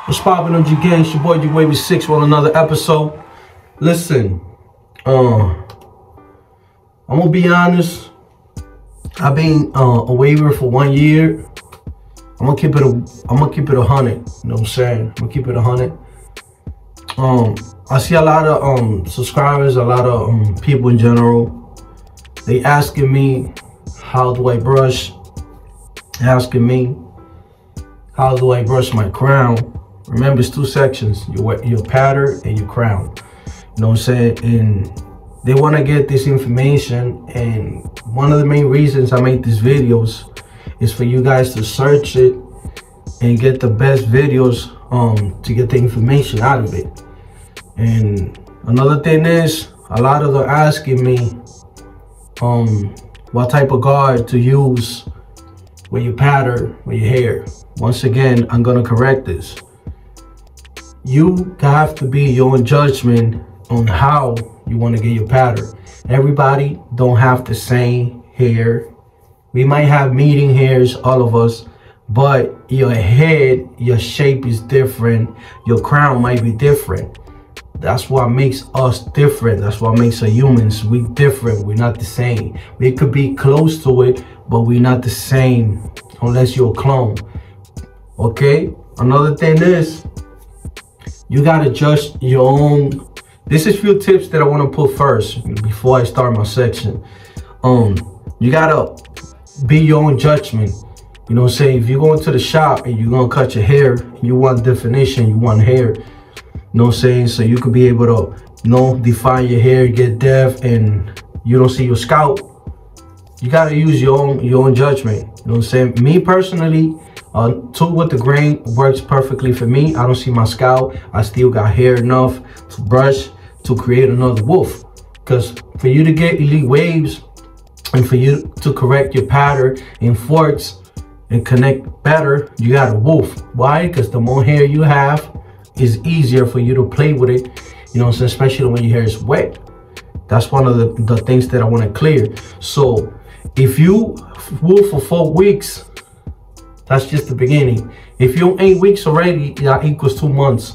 What's poppin', OG gang? It's your boy OGWAVY6 on another episode. Listen, I'm gonna be honest. I've been a waiver for 1 year. I'm gonna keep it 100. You know what I'm saying? I'm gonna keep it 100. I see a lot of subscribers, a lot of people in general. They asking me, how do I brush? Asking me, how do I brush my crown? Remember, it's two sections, your pattern and your crown. You know what I'm saying? And they want to get this information, and one of the main reasons I make these videos is for you guys to search it and get the best videos to get the information out of it. And another thing is, a lot of them asking me what type of guard to use with your pattern, with your hair. Once again, I'm gonna correct this. You have to be your own judgment on how you want to get your pattern. Everybody don't have the same hair. We might have meeting hairs, all of us, but your head, your shape is different. Your crown might be different. That's what makes us different. That's what makes us humans. We different. We're not the same. We could be close to it, but we're not the same unless you're a clone. Okay? Another thing is, you gotta judge your own. This is few tips that I want to put first before I start my section. You gotta be your own judgment. You know what I'm saying? If you go into the shop and you're gonna cut your hair, you want definition, you want hair. You know what I'm saying? So you could be able to, you know, define your hair, get depth, and you don't see your scalp. You gotta use your own judgment. You know what I'm saying? Me personally, 2 with the grain works perfectly for me. I don't see my scalp. I still got hair enough to brush to create another wolf. Because for you to get elite waves and for you to correct your pattern in forks and connect better, you got a wolf. Why? Because the more hair you have, it's easier for you to play with it. You know what I'm saying? Especially when your hair is wet. That's one of the things that I want to clear. So if you wolf for 4 weeks, that's just the beginning. If you're 8 weeks already, that equals 2 months.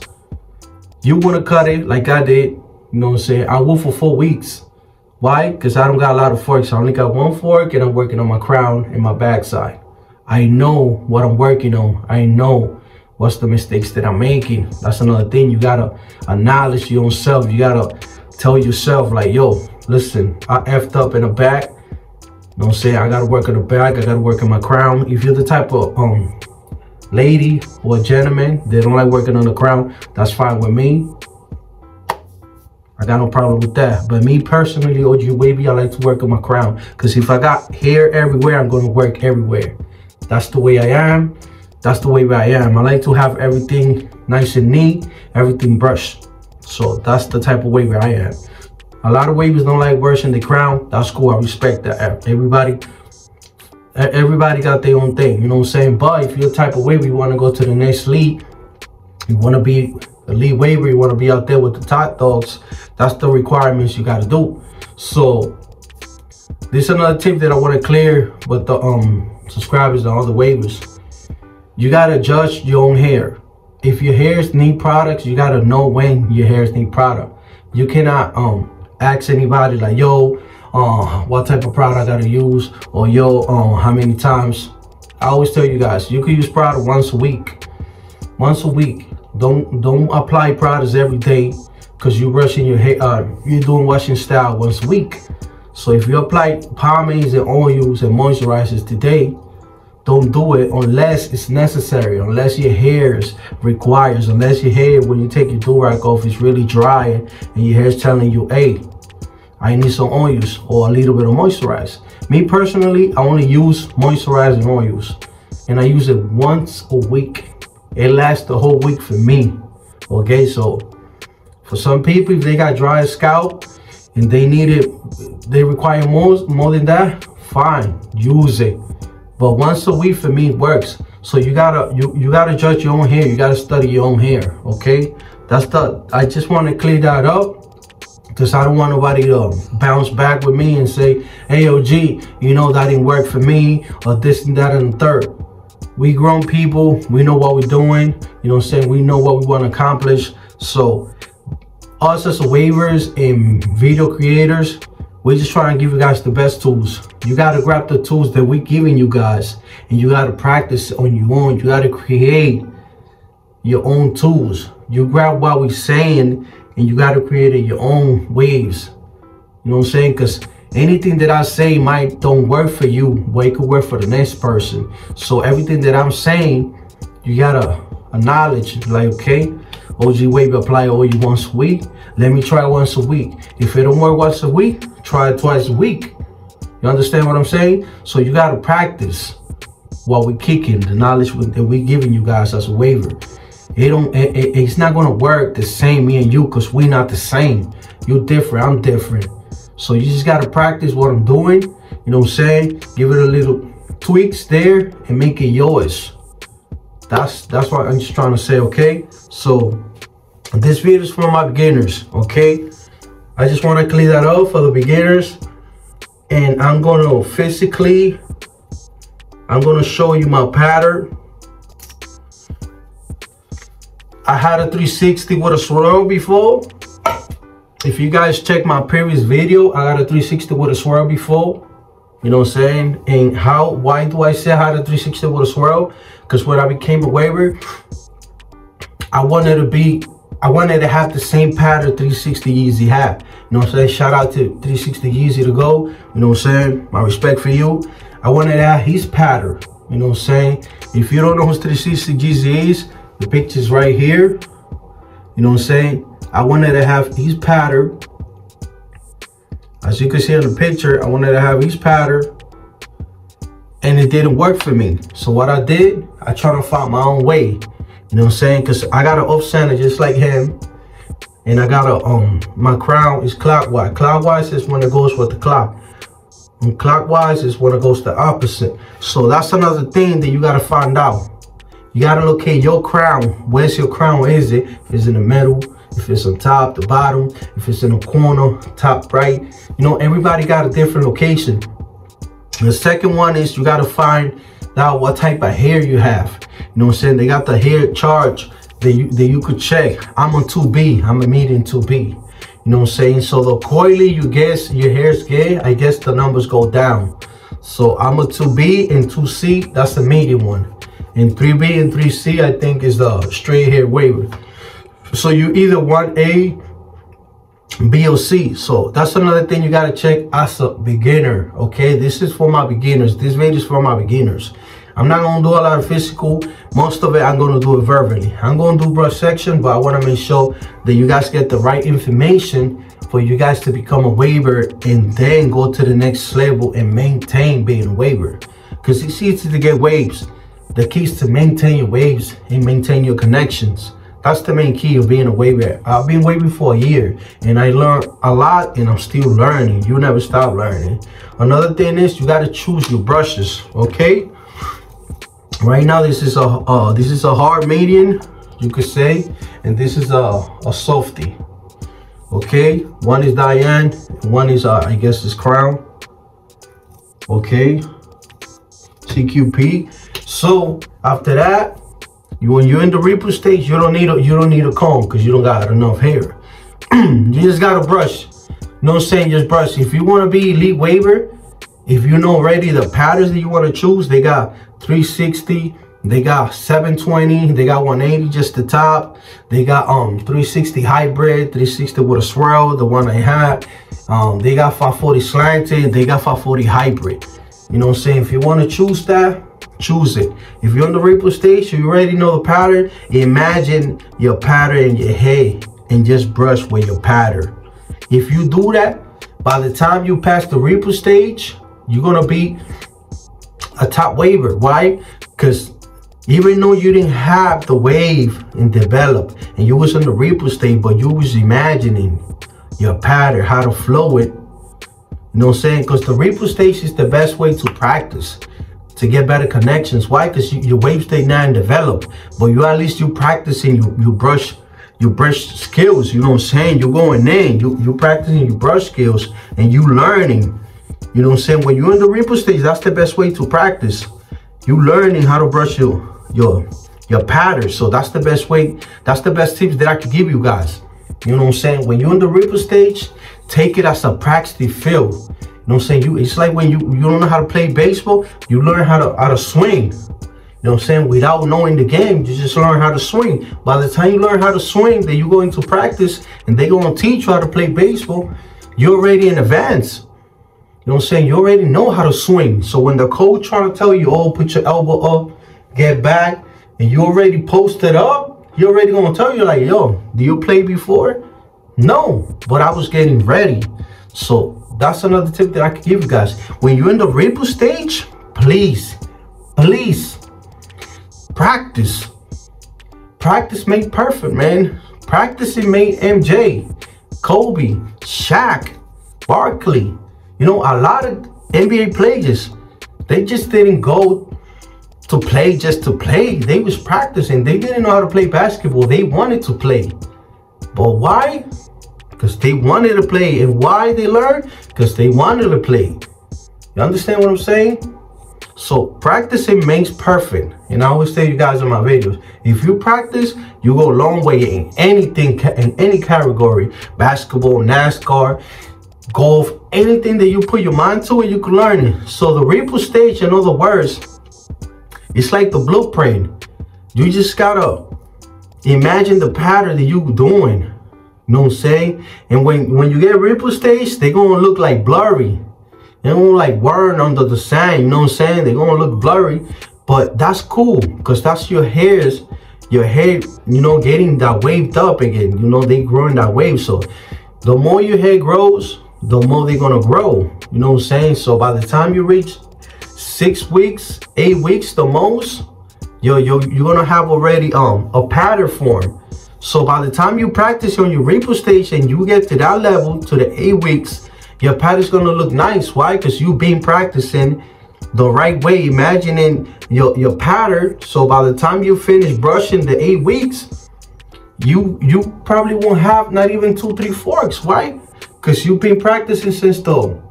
You want to cut it like I did. You know what I'm saying? I wolf for 4 weeks. Why? Because I don't got a lot of forks. I only got 1 fork, and I'm working on my crown and my backside. I know what I'm working on. I know what's the mistakes that I'm making. That's another thing. You got to acknowledge your own self. You got to tell yourself, like, yo, listen, I effed up in the back. You know what I'm saying? I gotta work on the back, I gotta work on my crown. If you're the type of lady or gentleman that don't like working on the crown, that's fine with me. I got no problem with that. But me personally, OGWAVY, I like to work on my crown. Because if I got hair everywhere, I'm gonna work everywhere. That's the way I am. That's the way I am. I like to have everything nice and neat, everything brushed. So that's the type of way where I am. A lot of wavers don't like brushing the crown. That's cool. I respect that. Everybody got their own thing. You know what I'm saying? But if you're the type of waver, you want to go to the next league, you want to be a lead waver, you want to be out there with the top dogs, that's the requirements you got to do. So this is another tip that I want to clear with the subscribers and all the waivers. You got to judge your own hair. If your hairs need products, you got to know when your hairs need product. You cannot ask anybody like, yo, what type of product I gotta use, or yo, how many times. I always tell you guys, you can use product once a week. Once a week. Don't apply products every day, because you're brushing your hair, you're doing washing style once a week. So if you apply pomades and oils and moisturizers today, don't do it unless it's necessary, unless your hair requires, unless your hair, when you take your do-rag off, is really dry and your hair is telling you, hey, I need some oils or a little bit of moisturize. Me personally, I only use moisturizing oils, and I use it once a week. It lasts the whole week for me. Okay, so for some people, if they got dry scalp and they need it, they require more than that, fine, use it. But once a week for me works. So you gotta judge your own hair. You gotta study your own hair. Okay, I just want to clear that up, because I don't want nobody to bounce back with me and say, hey, OG, you know, that didn't work for me, or this and that and the third. we grown people, we know what we're doing, you know what I'm saying? We know what we want to accomplish. So us as waivers and video creators, we're just trying to give you guys the best tools. You got to grab the tools that we're giving you guys, and you got to practice on your own. You got to create your own tools. You grab what we're saying and you got to create it your own waves. You know what I'm saying? Because anything that I say might don't work for you, but it could work for the next person. So everything that I'm saying, you gotta acknowledge, like, okay, OGWAVY apply oil once a week. Let me try once a week. If it don't work once a week, try it twice a week. You understand what I'm saying? So you gotta practice while we're kicking the knowledge that we're giving you guys as a waiver. It's not gonna work the same, me and you, because we're not the same. You're different, I'm different. So you just gotta practice what I'm doing, you know what I'm saying? Give it a little tweaks there and make it yours. That's what I'm just trying to say, okay? So this video is for my beginners, okay? I just want to clear that up for the beginners. And I'm gonna show you my pattern. I had a 360 with a swirl before. If you guys check my previous video, I got a 360 with a swirl before. You know what I'm saying? And why do I say I had a 360 with a swirl? Because when I became a waiver, I wanted to have the same pattern 360 Yeezy had. You know what I'm saying? Shout out to 360 Yeezy to go. You know what I'm saying? My respect for you. I wanted to have his pattern. You know what I'm saying? If you don't know who 360 Yeezy is, the picture's right here. You know what I'm saying? I wanted to have his pattern. As you can see in the picture, I wanted to have his pattern. And it didn't work for me. So what I did, I tried to find my own way. You know what I'm saying? Because I got an off center just like him. And I got my crown is clockwise. Clockwise is when it goes with the clock. And clockwise is when it goes the opposite. So that's another thing that you got to find out. You got to locate your crown. Where's your crown? Is it? If it's in the middle, if it's on top, the bottom, if it's in the corner, top right. You know, everybody got a different location. The second one is you got to find out what type of hair you have. You know what I'm saying? They got the hair charge that you could check. I'm on 2B. I'm a medium 2B. You know what I'm saying? So the coily you guess your hair's gay, I guess the numbers go down. So I'm a 2B and 2C. That's the medium one. And 3B and 3C, I think, is the straight hair waiver. So you either want A, B, or C. So that's another thing you gotta check as a beginner. Okay, this is for my beginners. This video is for my beginners. I'm not gonna do a lot of physical. Most of it I'm gonna do it verbally. I'm gonna do brush section, but I wanna make sure that you guys get the right information for you guys to become a waiver and then go to the next level and maintain being a waiver. Because it's easy to get waves. The key is to maintain your waves and maintain your connections. That's the main key of being a waiver. I've been waving for a year and I learned a lot and I'm still learning. You never stop learning. Another thing is you got to choose your brushes, okay? Right now this is a hard medium, you could say, and this is a softy. Okay, one is Diane, one is I guess is Crown. Okay, CQP. So after that, when you're in the ripple stage, you don't need a comb because you don't got enough hair. You just got to brush. No saying just brush. If you want to be elite waiver, if you know already the patterns that you want to choose, they got 360, they got 720, they got 180 just the top. They got 360 hybrid, 360 with a swirl, the one I had. They got 540 slanted, they got 540 hybrid. You know what I'm saying? If you want to choose that, choose it. If you're on the ripple stage, you already know the pattern. Imagine your pattern in your head and just brush with your pattern. If you do that, by the time you pass the ripple stage, you're gonna be a top waiver. Why? Because even though you didn't have the wave and develop, and you was in the ripple stage, but you was imagining your pattern, how to flow it. You know what I'm saying? Because the ripple stage is the best way to practice, to get better connections. Why? Because your wave state not developed, but you at least you practicing you brush skills. You know what I'm saying? You're going in, you practicing your brush skills and you learning. You know what I'm saying? When you're in the ripple stage, that's the best way to practice. you learning how to brush your pattern. So that's the best way, that's the best tips that I could give you guys. You know what I'm saying? When you're in the ripple stage, take it as a practice field. You know what I'm saying? It's like when you don't know how to play baseball, you learn how to swing. You know what I'm saying? Without knowing the game, you just learn how to swing. By the time you learn how to swing, then you go into practice and they gonna teach you how to play baseball. You're already in advance. You know what I'm saying? You already know how to swing. So when the coach trying to tell you, oh, put your elbow up, get back, and you already posted up, you're already gonna tell you like, yo, do you play before? No, but I was getting ready. So that's another tip that I can give you guys. When you're in the ripple stage, please, practice. Practice make perfect, man. Practicing made MJ, Kobe, Shaq, Barkley. You know, a lot of NBA players, they just didn't go to play just to play. They was practicing. They didn't know how to play basketball. They wanted to play. But why? Because they wanted to play. And why they learned? Because they wanted to play. You understand what I'm saying? So practicing makes perfect. And I always tell you guys in my videos, if you practice, you go a long way in anything, in any category. Basketball, NASCAR, golf, anything that you put your mind to it, you can learn it. So the ripple stage, in other words, it's like the blueprint. You just gotta imagine the pattern that you're doing. You know what I'm saying? And when you get ripple stage, they're gonna look like blurry. They're gonna like burn under the sand, you know what I'm saying? They're gonna look blurry, but that's cool, because that's your hair, you know, getting that waved up again. You know, they growing that wave. So the more your hair grows, the more they're gonna grow. You know what I'm saying? So by the time you reach 6 weeks, 8 weeks the most, you're gonna have already a pattern form. So by the time you practice on your ripple stage and you get to that level, to the 8 weeks, your pattern's gonna look nice. Why? Because you've been practicing the right way, imagining your pattern. So by the time you finish brushing the 8 weeks, you probably won't have not even 2, 3 forks. Why? Because you've been practicing since the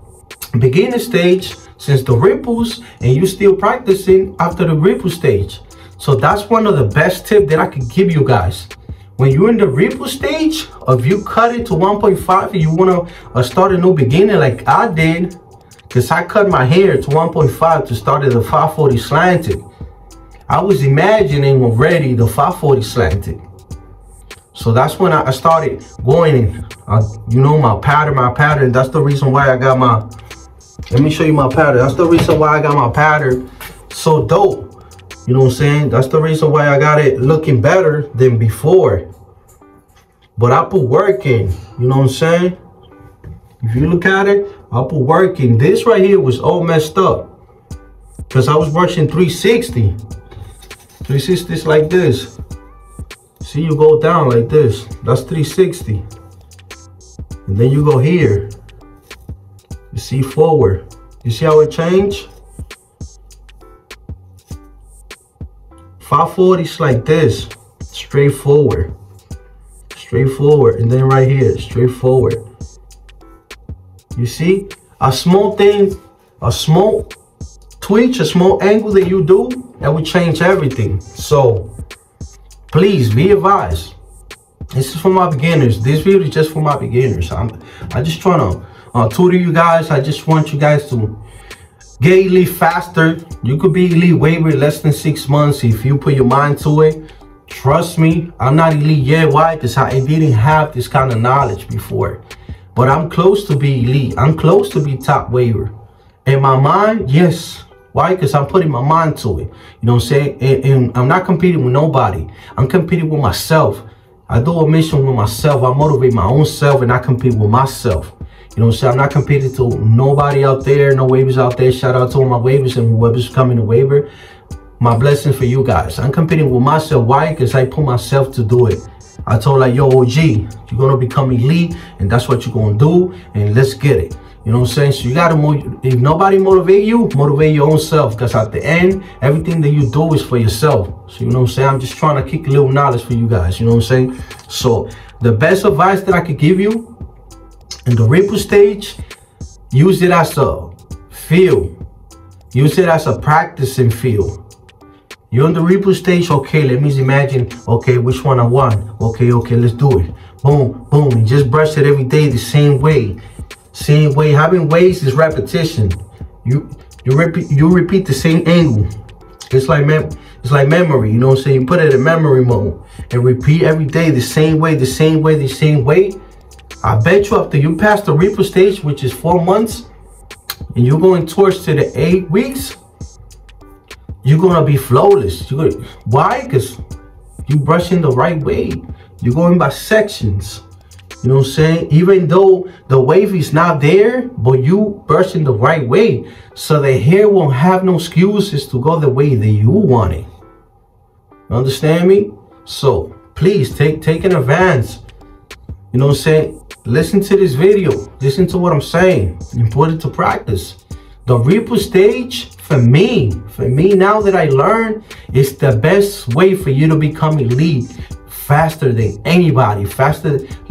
beginning stage, since the ripples, and you still practicing after the ripple stage. So that's one of the best tips that I can give you guys. When you're in the ripple stage, if you cut it to 1.5 and you want to start a new beginning like I did, because I cut my hair to 1.5 to start at the 540 slanted. I was imagining already the 540 slanted. So that's when I started going in, you know, my pattern. That's the reason why I got my, let me show you my pattern. That's the reason why I got my pattern so dope. You know what I'm saying? That's the reason why I got it looking better than before. But I put work in, you know what I'm saying? If you look at it, I put work in. This right here was all messed up because I was brushing 360. 360 is like this. See, you go down like this. That's 360. And then you go here. You see forward. You see how it changed? 540 is like this, straightforward, and then right here, straightforward. You see, a small thing, a small twitch, a small angle that you do, that will change everything. So please be advised. This is for my beginners. This video is just for my beginners. I just trying to tutor you guys. I just want you guys to get elite faster. You could be elite waiver in less than 6 months if you put your mind to it. Trust me, I'm not elite yet. Why? Because I didn't have this kind of knowledge before. But I'm close to be elite. I'm close to be top waiver. In my mind, yes. Why? Because I'm putting my mind to it. You know what I'm saying? And I'm not competing with nobody. I'm competing with myself. I do a mission with myself. I motivate my own self and I compete with myself. You know what I'm saying? I'm not competing to nobody out there, no waivers out there. Shout out to all my waivers and whoever's coming to waiver. My blessing for you guys. I'm competing with myself. Why? Because I put myself to do it. I told like, yo, OG, you're going to become elite and that's what you're going to do. And let's get it. You know what I'm saying? So you got to, if nobody motivate you, motivate your own self. Because at the end, everything that you do is for yourself. So you know what I'm saying? I'm just trying to kick a little knowledge for you guys. You know what I'm saying? So the best advice that I could give you in the ripple stage, use it as a field. Use it as a practicing field. You're on the repo stage. Okay, let me imagine. Okay, which one I want. Okay, let's do it. Boom, boom. And just brush it every day the same way. Same way. Having waves is repetition. You repeat the same angle. It's like memory. You know what I'm saying? You put it in memory mode and repeat every day the same way, the same way, the same way. I bet you after you pass the repo stage, which is 4 months, and you're going towards to the 8 weeks, you're gonna be flawless. Why? Because you brushing the right way. You're going by sections. You know what I'm saying? Even though the wave is not there, but you brushing the right way, so the hair won't have no excuses to go the way that you want it. You understand me? So please take an advance. You know what I'm saying? Listen to this video. Listen to what I'm saying and put it to practice. The repo stage, for me now that I learned, is the best way for you to become elite faster than anybody,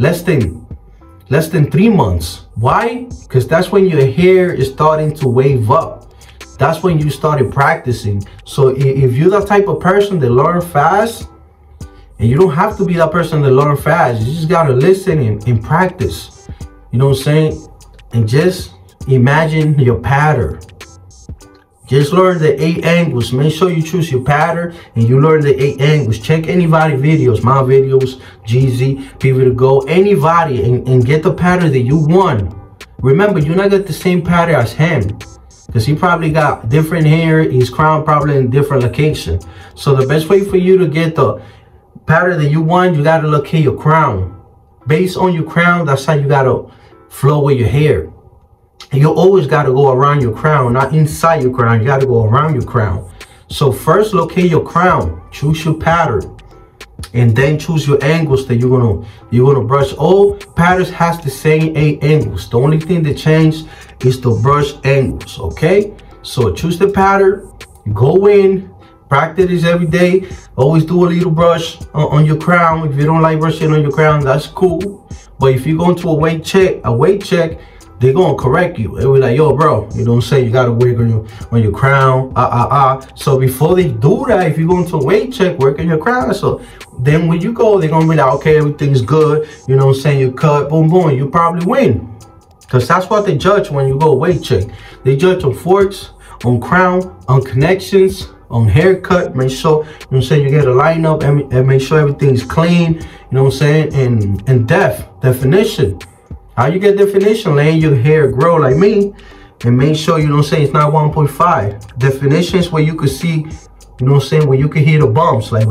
less than 3 months. Why? Because that's when your hair is starting to wave up. That's when you started practicing. So if you're the type of person that learn fast, and you don't have to be that person that learn fast, you just gotta listen and practice. You know what I'm saying? And just imagine your pattern. Just learn the 8 angles. Make sure you choose your pattern and you learn the 8 angles. Check anybody videos, my videos, GZ, People to Go, anybody, and get the pattern that you want. Remember, you're not got the same pattern as him, because he probably got different hair, his crown probably in different location. So the best way for you to get the pattern that you want, you gotta locate your crown. Based on your crown, that's how you gotta flow with your hair. And you always gotta go around your crown, not inside your crown. You gotta go around your crown. So first locate your crown, choose your pattern, and then choose your angles that you're gonna brush. All patterns has the same 8 angles. The only thing that changed is the brush angles. Okay, so choose the pattern, go in, practice this every day. Always do a little brush on your crown. If you don't like brushing on your crown, that's cool. But if you go into a weight check, they're gonna correct you. They'll be like, yo, bro, you know what I'm saying? You gotta work on your crown. So before they do that, if you go into a weight check, work on your crown. So then when you go, they're gonna be like, okay, everything's good. You know what I'm saying? You cut, boom, boom, you probably win. Because that's what they judge when you go weight check. They judge on forks, on crown, on connections, on haircut. Make sure, you know what I'm saying, you get a lineup and make sure everything's clean. You know what I'm saying? And definition. How you get definition? Letting your hair grow like me, and make sure, you know what I'm saying, it's not 1.5. Definition is where you could see, you know what I'm saying, where you can hear the bumps, like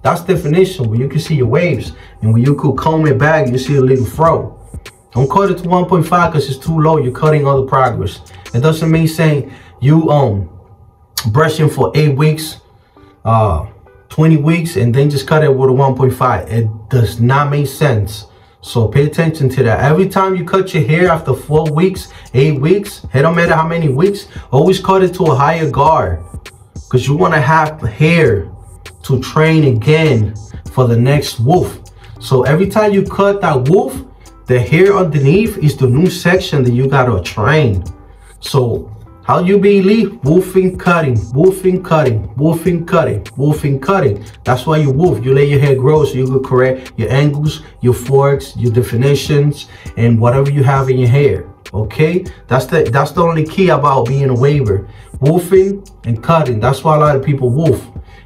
that's definition, where you can see your waves, and when you could comb it back, you see a little fro. Don't cut it to 1.5 because it's too low. You're cutting all the progress. It doesn't mean saying you brushing for 8 weeks, 20 weeks, and then just cut it with a 1.5. It does not make sense. So pay attention to that. Every time you cut your hair after 4 weeks, 8 weeks, it don't matter how many weeks, always cut it to a higher guard, because you want to have hair to train again for the next woof. So every time you cut that woof, the hair underneath is the new section that you gotta train. So how you be elite? Woofing, cutting, woofing, cutting, woofing, cutting, woofing, cutting. That's why you woof. You let your hair grow so you can correct your angles, your forks, your definitions, and whatever you have in your hair. Okay, that's the only key about being a waver. Woofing and cutting. That's why a lot of people woof.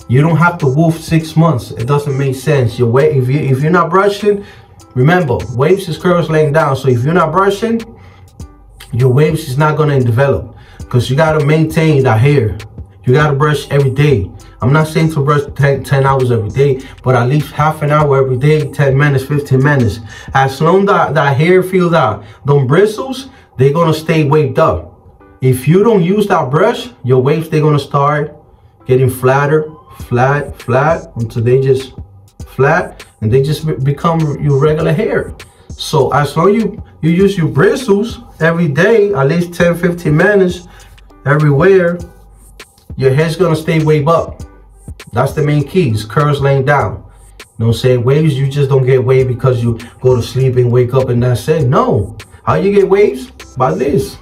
You don't have to woof 6 months. It doesn't make sense. Your way, if you're not brushing, remember, waves is curls laying down. So if you're not brushing, your waves is not gonna develop, because you gotta maintain that hair. You gotta brush every day. I'm not saying to brush 10 hours every day, but at least half an hour every day, 10 minutes, 15 minutes. As long as that hair feels that, them bristles, they're gonna stay waved up. If you don't use that brush, your waves, they're gonna start getting flatter, flat, until they just flat, and they just become your regular hair. So as long as you use your bristles every day, at least 10, 15 minutes everywhere, your hair's gonna stay wave up. That's the main key, is curls laying down. You know what I'm saying? Waves, you just don't get wave because you go to sleep and wake up and that's it. No. How you get waves? By this.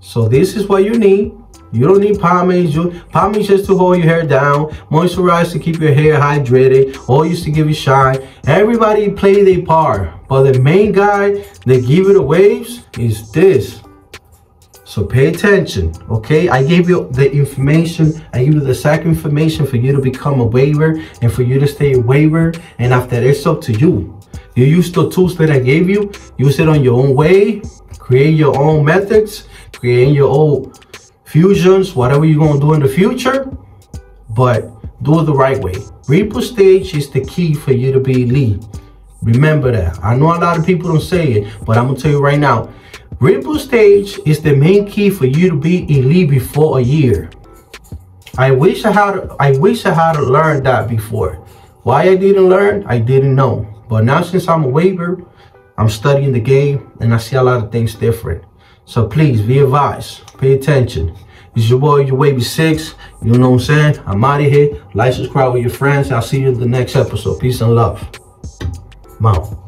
So this is what you need. You don't need pomades. Pomades just to hold your hair down. Moisturize to keep your hair hydrated. Oil used to give you shine. Everybody play their part. But the main guy that give you the waves is this. So pay attention, okay? I gave you the information. I give you the exact information for you to become a waver and for you to stay a waver. And after that, it's up to you. You use the tools that I gave you. Use it on your own way. Create your own methods. Create your own fusions, whatever you're going to do in the future. But do it the right way. Ripple stage is the key for you to be elite. Remember that. I know a lot of people don't say it, but I'm going to tell you right now. Ripple stage is the main key for you to be elite before a year. I wish I had learned that before. Why I didn't learn, I didn't know. But now since I'm a waver, I'm studying the game and I see a lot of things different. So please be advised, pay attention. It's your boy, OGWAVY6. You know what I'm saying? I'm out of here. Like, subscribe with your friends. I'll see you in the next episode. Peace and love. I'm out.